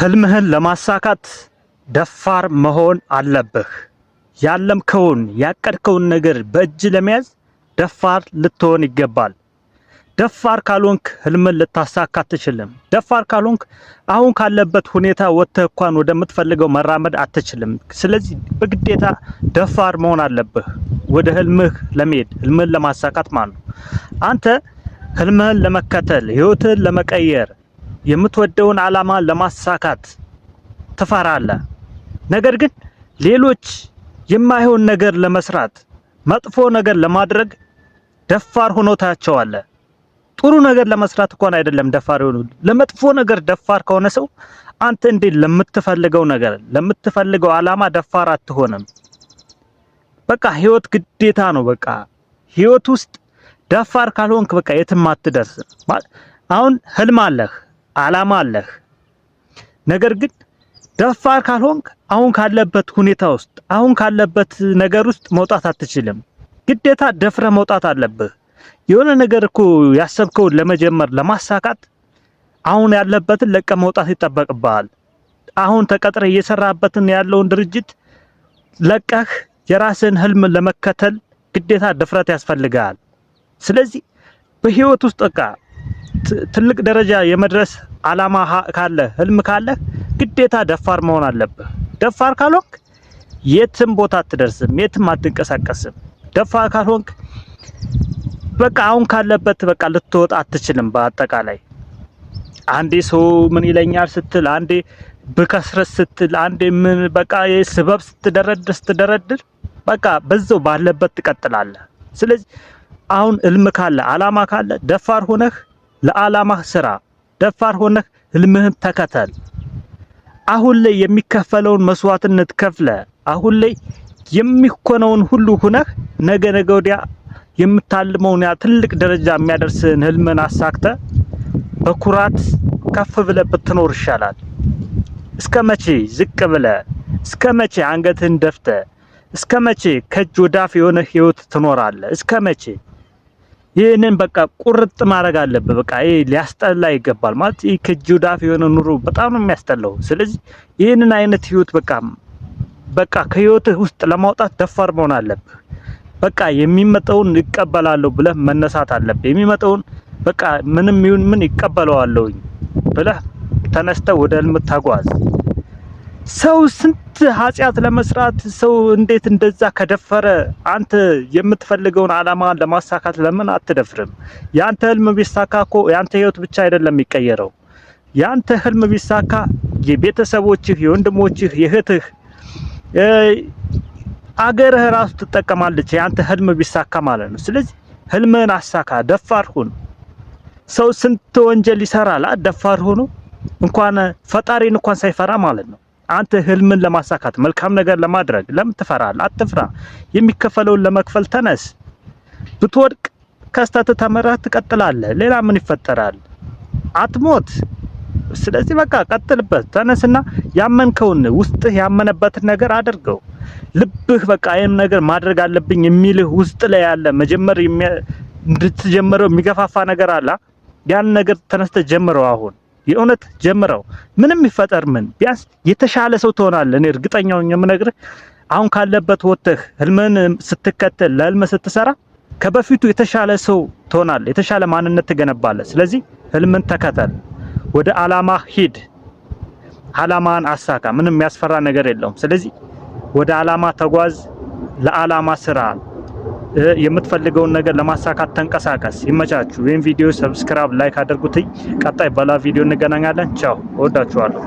ህልምህን ለማሳካት ደፋር መሆን አለብህ። ያለምከውን ያቀድከውን ነገር በእጅ ለመያዝ ደፋር ልትሆን ይገባል። ደፋር ካልሆንክ ህልምን ልታሳካ አትችልም። ደፋር ካልሆንክ አሁን ካለበት ሁኔታ ወጥተህ እንኳን ወደምትፈልገው መራመድ አትችልም። ስለዚህ በግዴታ ደፋር መሆን አለብህ ወደ ህልምህ ለመሄድ ህልምን ለማሳካት ማለት ነው። አንተ ህልምህን ለመከተል ህይወትህን ለመቀየር የምትወደውን ዓላማ ለማሳካት ትፈራለህ። ነገር ግን ሌሎች የማይሆን ነገር ለመስራት መጥፎ ነገር ለማድረግ ደፋር ሆኖ ታያቸዋለህ። ጥሩ ነገር ለመስራት እንኳን አይደለም ደፋር ሆኖ ለመጥፎ ነገር ደፋር ከሆነ ሰው አንተ እንዴት ለምትፈልገው ነገር ለምትፈልገው ዓላማ ደፋር አትሆንም? በቃ ህይወት ግዴታ ነው። በቃ ህይወት ውስጥ ደፋር ካልሆንክ በቃ የትም አትደርስም። አሁን ህልም አለህ፣ ዓላማ አለህ። ነገር ግን ደፋር ካልሆንክ አሁን ካለበት ሁኔታ ውስጥ አሁን ካለበት ነገር ውስጥ መውጣት አትችልም። ግዴታ ደፍረ መውጣት አለብህ። የሆነ ነገር እኮ ያሰብከውን ለመጀመር ለማሳካት አሁን ያለበትን ለቀ መውጣት ይጠበቅብሃል። አሁን ተቀጥረ እየሰራበትን ያለውን ድርጅት ለቀህ የራስን ህልም ለመከተል ግዴታ ድፍረት ያስፈልጋል። ስለዚህ በህይወት ውስጥ በቃ ትልቅ ደረጃ የመድረስ ዓላማ ካለ ህልም ካለ ግዴታ ደፋር መሆን አለብህ። ደፋር ካልሆንክ የትም ቦታ አትደርስም፣ የትም አትንቀሳቀስም። ደፋር ካልሆንክ በቃ አሁን ካለበት በቃ ልትወጣ አትችልም። በአጠቃላይ አንዴ ሰው ምን ይለኛል ስትል፣ አንዴ ብከስረስ ስትል፣ አንዴ ምን በቃ የስበብ ስትደረድር በቃ በዛው ባለበት ትቀጥላለህ። ስለዚህ አሁን ህልም ካለ ዓላማ ካለ ደፋር ሆነህ ለዓላማህ ስራ፣ ደፋር ሆነህ ህልምህን ተከተል። አሁን ላይ የሚከፈለውን መስዋዕትነት ከፍለ አሁን ላይ የሚኮነውን ሁሉ ሆነህ ነገ ወዲያ የምታልመውን ያ ትልቅ ደረጃ የሚያደርስን ህልምን አሳክተ በኩራት ከፍ ብለህ ብትኖር ይሻላል። እስከመቼ ዝቅ ብለህ እስከመቼ አንገትህን ደፍተህ እስከመቼ ከእጅ ወዳፍ የሆነ ህይወት ትኖራለህ? እስከመቼ? ይሄንን በቃ ቁርጥ ማድረግ አለብህ። በቃ ይሄ ሊያስጠላ ይገባል። ማለት ይሄ ከእጅ ወዳፍ የሆነ ኑሮ በጣም ነው የሚያስጠላው። ስለዚህ ይሄንን አይነት ህይወት በቃ ከህይወትህ ውስጥ ለማውጣት ደፋር መሆን አለብህ። በቃ የሚመጣውን እቀበላለሁ ብለህ መነሳት አለብህ። የሚመጣውን በቃ ምንም ይሁን ምን እቀበለዋለሁኝ ብለህ ተነስተህ ወደ ህልም ተጓዝ። ሰው ስንት ኃጢአት ለመስራት ሰው እንዴት እንደዛ ከደፈረ አንተ የምትፈልገውን ዓላማ ለማሳካት ለምን አትደፍርም? ያንተ ህልም ቢሳካ እኮ ያንተ ህይወት ብቻ አይደለም የሚቀየረው። ያንተ ህልም ቢሳካ የቤተሰቦችህ፣ የወንድሞችህ፣ የእህትህ አገርህ ራሱ ትጠቀማለች። ያንተ ህልም ቢሳካ ማለት ነው። ስለዚህ ህልምህን አሳካ፣ ደፋር ሁን። ሰው ስንት ወንጀል ይሰራል ደፋር ሆኖ እንኳን ፈጣሪን እንኳን ሳይፈራ ማለት ነው። አንተ ህልምን ለማሳካት መልካም ነገር ለማድረግ ለምን ትፈራለህ? አትፍራ። የሚከፈለውን ለመክፈል ተነስ። ብትወድቅ ከስተት ተመረህ ትቀጥላለህ። ሌላ ምን ይፈጠራል? አትሞት። ስለዚህ በቃ ቀጥልበት። ተነስና ያመንከውን ውስጥህ ያመነበትን ነገር አድርገው። ልብህ በቃ ይሄን ነገር ማድረግ አለብኝ የሚልህ ውስጥ ላይ ያለ መጀመር እንድትጀምረው የሚገፋፋ ነገር አለ። ያን ነገር ተነስተህ ጀምረው። አሁን የእውነት ጀምረው። ምንም ይፈጠር ምን ቢያንስ የተሻለ ሰው ትሆናለህ። እኔ እርግጠኛው የምነግርህ አሁን ካለበት ወጥተህ ህልምን ስትከተል ለህልም ስትሰራ ከበፊቱ የተሻለ ሰው ትሆናለህ። የተሻለ ማንነት ትገነባለህ። ስለዚህ ህልምን ተከተል፣ ወደ ዓላማ ሂድ፣ ዓላማን አሳካ። ምንም የሚያስፈራ ነገር የለውም። ስለዚህ ወደ ዓላማ ተጓዝ፣ ለዓላማ ስራ፣ የምትፈልገውን ነገር ለማሳካት ተንቀሳቀስ። ይመቻችሁ። ይሄን ቪዲዮ ሰብስክራይብ፣ ላይክ አድርጉት። ቀጣይ በላ ቪዲዮ እንገናኛለን። ቻው፣ እወዳችኋለሁ።